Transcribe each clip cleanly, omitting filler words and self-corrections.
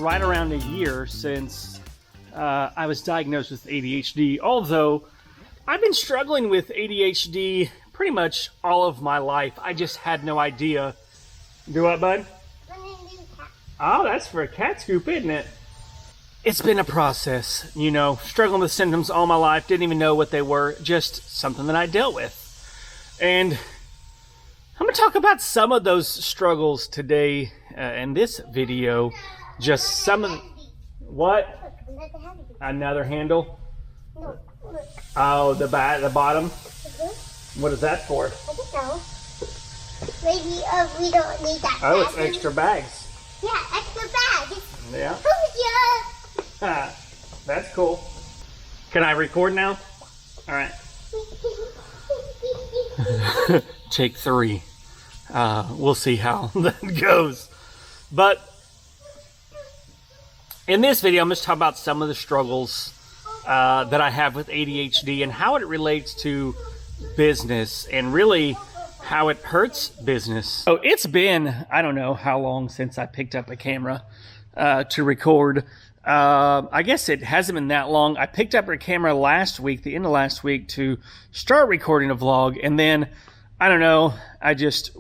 right around a year since I was diagnosed with ADHD, although I've been struggling with ADHD pretty much all of my life. I just had no idea. Do what, bud? Oh, that's for a cat scoop, isn't it? It's been a process, you know, struggling with symptoms all my life, didn't even know what they were, just something that I dealt with. And I'm going to talk about some of those struggles today in this video. Just some of... What? Another handle? No. Oh, the bottom? What is that for? I don't know. Maybe we don't need that. Oh, it's extra bags. Yeah, extra bags. Yeah. Oh, Ah, that's cool. Can I record now? All right. Take 3. We'll see how that goes. But in this video, I'm going to talk about some of the struggles that I have with ADHD and how it relates to business and really how it hurts business. So it's been, I don't know how long since I picked up a camera to record. I guess it hasn't been that long. I picked up a camera last week, the end of last week, to start recording a vlog. And then, I don't know, I just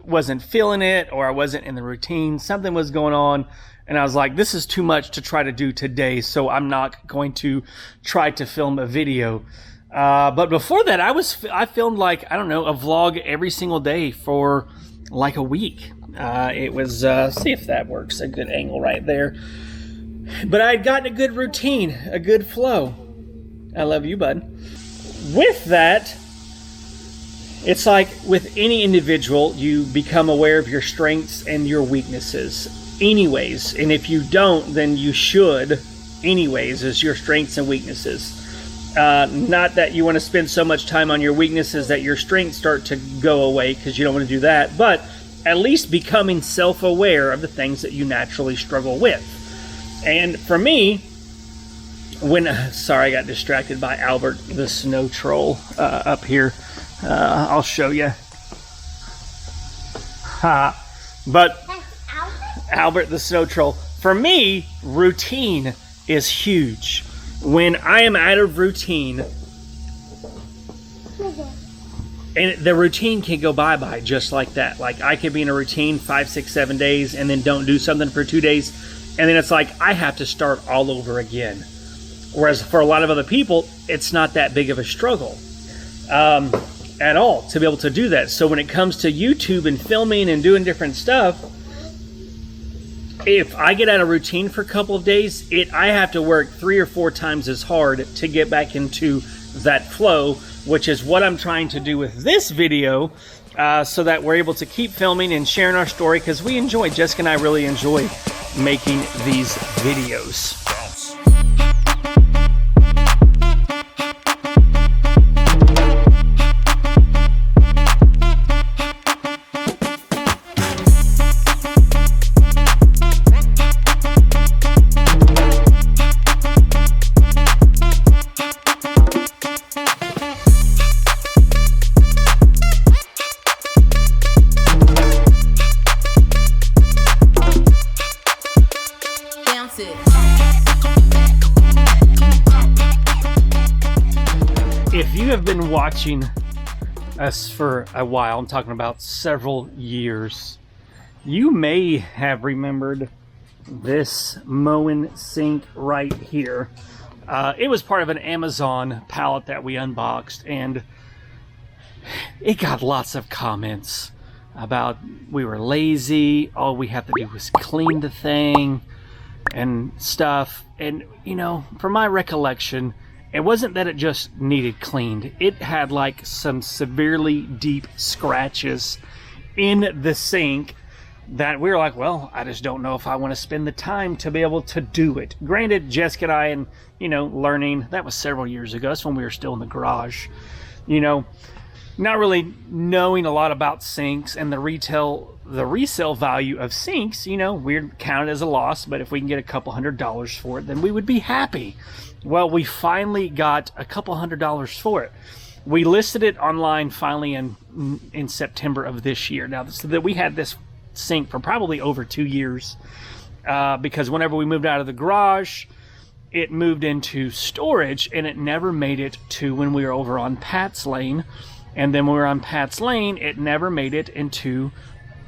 wasn't feeling it, or I wasn't in the routine. Something was going on. And I was like, this is too much to try to do today, so I'm not going to try to film a video. But before that, I filmed like, I don't know, a vlog every single day for like a week. It was, see if that works, a good angle right there. But I had gotten a good routine, a good flow. I love you, bud. With that, it's like with any individual, you become aware of your strengths and your weaknesses anyways. And if you don't, then you should anyways, as your strengths and weaknesses. Not that you want to spend so much time on your weaknesses that your strengths start to go away, because you don't want to do that. But at least becoming self-aware of the things that you naturally struggle with. And for me, sorry, I got distracted by Albert the snow troll up here. I'll show you. But Albert the snow troll. For me, routine is huge. When I am out of routine, and the routine can go bye-bye just like that. Like, I could be in a routine 5, 6, 7 days and then don't do something for 2 days. And then it's like, I have to start all over again. Whereas for a lot of other people, it's not that big of a struggle at all to be able to do that. So when it comes to YouTube and filming and doing different stuff, if I get out of routine for a couple of days, I have to work 3 or 4 times as hard to get back into that flow, which is what I'm trying to do with this video, so that we're able to keep filming and sharing our story, because Jessica and I really enjoy making these videos. If you have been watching us for a while, I'm talking about several years, you may have remembered this mowing sink right here. It was part of an Amazon pallet that we unboxed, and it got lots of comments about we were lazy, all we have to do was clean the thing and stuff. And, you know, from my recollection, it wasn't that it just needed cleaned. It had like some severely deep scratches in the sink that we were like, well, I just don't know if I want to spend the time to be able to do it. Granted, Jessica and I, and, you know, learning, that was several years ago. That's when we were still in the garage, you know, not really knowing a lot about sinks and the resale value of sinks. You know, we're counted as a loss, but if we can get a couple $100s for it, then we would be happy. Well, we finally got a couple $100s for it. We listed it online finally in September of this year. Now, so that we had this sink for probably over 2 years. because whenever we moved out of the garage, it moved into storage, and it never made it to when we were over on Pat's Lane. And then when we were on Pat's Lane, it never made it into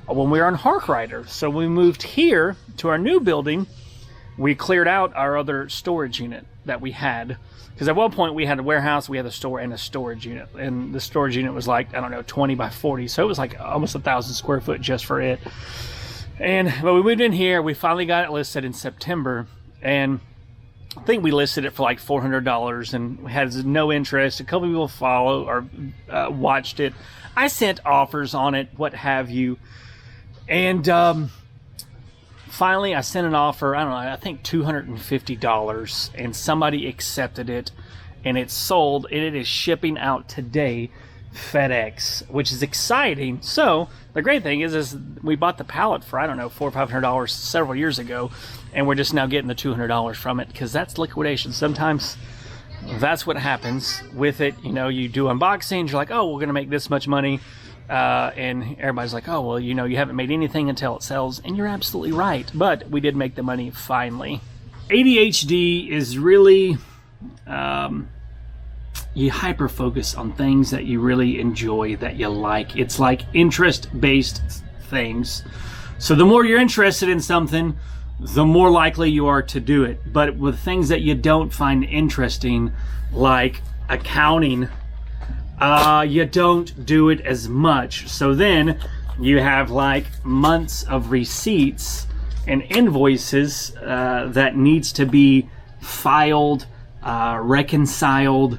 when we were on Harkrider. So we moved here to our new building. We cleared out our other storage unit that we had. Because at one point we had a warehouse, we had a store, and a storage unit. And the storage unit was like, I don't know, 20 by 40. So it was like almost 1,000 square foot just for it. But we moved in here. We finally got it listed in September. And I think we listed it for like $400 and had no interest. A couple people followed or watched it. I sent offers on it, what have you. And finally, I sent an offer, I don't know, I think $250, and somebody accepted it, and it's sold, and it is shipping out today, FedEx, which is exciting. So the great thing is we bought the pallet for, I don't know, $400 or $500 several years ago, and we're just now getting the $200 from it, because that's liquidation. Sometimes that's what happens with it. You know, you do unboxings, you're like, oh, we're going to make this much money. And everybody's like, oh, well, you know, you haven't made anything until it sells. And you're absolutely right. But we did make the money finally. ADHD is really, you hyper focus on things that you really enjoy, that you like. It's like interest-based things. So the more you're interested in something, the more likely you are to do it. But with things that you don't find interesting, like accounting, you don't do it as much. So then you have like months of receipts and invoices that needs to be filed, reconciled,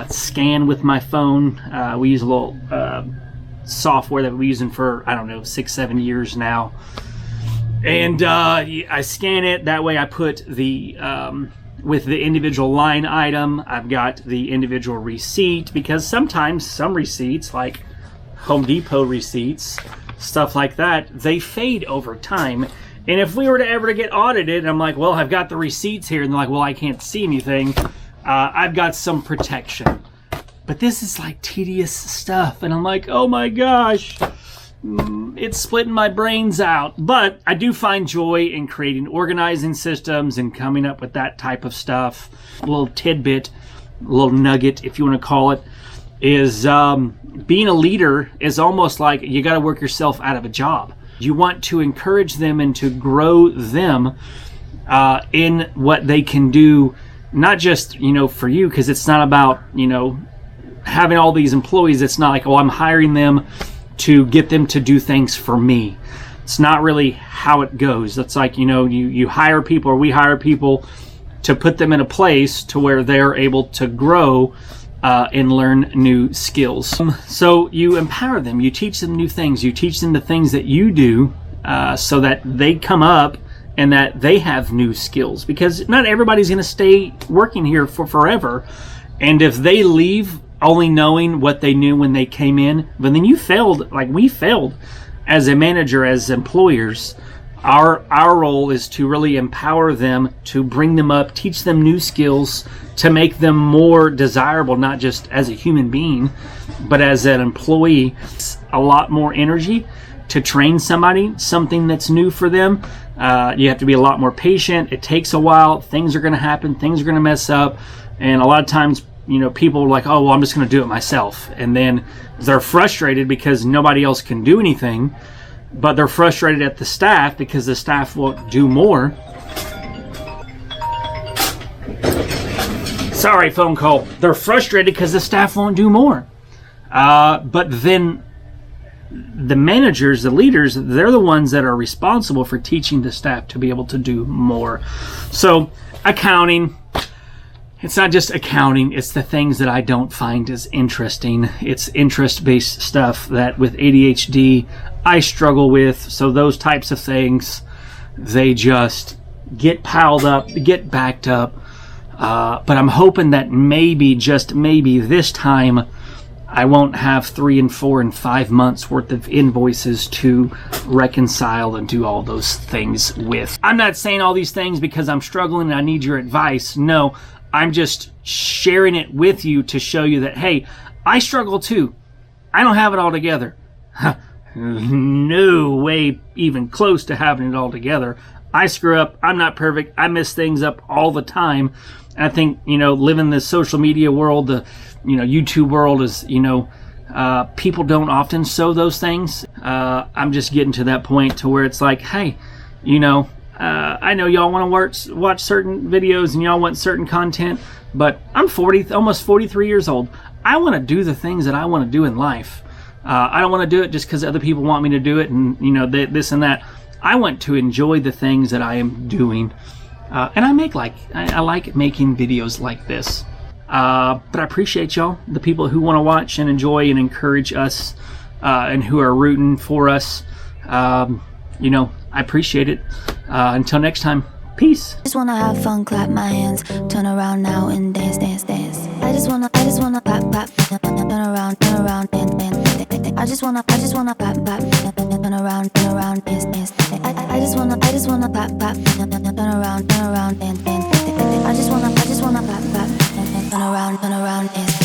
scanned with my phone. We use a little software that we're using for, I don't know, 6-7 years now. And I scan it. That way I put the with the individual line item, I've got the individual receipt, because sometimes some receipts, like Home Depot receipts, stuff like that, they fade over time. And if we were to ever get audited, I'm like, well, I've got the receipts here, and they're like, well, I can't see anything. I've got some protection. But this is like tedious stuff, and I'm like, oh my gosh, it's splitting my brains out. But I do find joy in creating organizing systems and coming up with that type of stuff. A little tidbit, a little nugget, if you want to call it, is being a leader is almost like you got to work yourself out of a job. You want to encourage them and to grow them in what they can do, not just, you know, for you, because it's not about, you know, having all these employees. It's not like, oh, I'm hiring them to get them to do things for me. It's not really how it goes. It's like, you know, you hire people, or we hire people to put them in a place to where they're able to grow and learn new skills. So you empower them, you teach them new things, you teach them the things that you do so that they come up and that they have new skills, because not everybody's going to stay working here for forever. And if they leave only knowing what they knew when they came in, but then you failed, like we failed as a manager, as employers. Our role is to really empower them, to bring them up, teach them new skills, to make them more desirable, not just as a human being, but as an employee. It's a lot more energy to train somebody, something that's new for them. You have to be a lot more patient. It takes a while. Things are going to happen. Things are going to mess up. And a lot of times, you know, people are like, oh, well, I'm just going to do it myself. And then they're frustrated because nobody else can do anything. But they're frustrated at the staff because the staff won't do more. Sorry, phone call. They're frustrated because the staff won't do more. But then the managers, the leaders, they're the ones that are responsible for teaching the staff to be able to do more. So accounting, it's not just accounting, it's the things that I don't find as interesting. It's interest-based stuff that with ADHD I struggle with. So those types of things, they just get piled up, get backed up. But I'm hoping that maybe, just maybe this time, I won't have 3 and 4 and 5 months worth of invoices to reconcile and do all those things with. I'm not saying all these things because I'm struggling and I need your advice. No, I'm just sharing it with you to show you that, hey, I struggle too. I don't have it all together. No way even close to having it all together. I screw up. I'm not perfect. I mess things up all the time. And I think, living this social media world, the, YouTube world is, people don't often show those things. I'm just getting to that point to where it's like, hey, I know y'all want to watch certain videos and y'all want certain content, but I'm almost 43 years old. I want to do the things that I want to do in life. I don't want to do it just because other people want me to do it and, this and that. I want to enjoy the things that I am doing. And I like making videos like this. But I appreciate y'all, the people who want to watch and enjoy and encourage us, and who are rooting for us. I appreciate it. Until next time, peace. Just wanna have fun, clap my hands, turn around now and dance, dance, dance. I just wanna clap, clap, turn around, dance, dance, dance. I just wanna clap, clap, turn around, dance, dance. I just wanna clap, clap, turn around, dance, dance. I just wanna clap, clap, turn around, dance.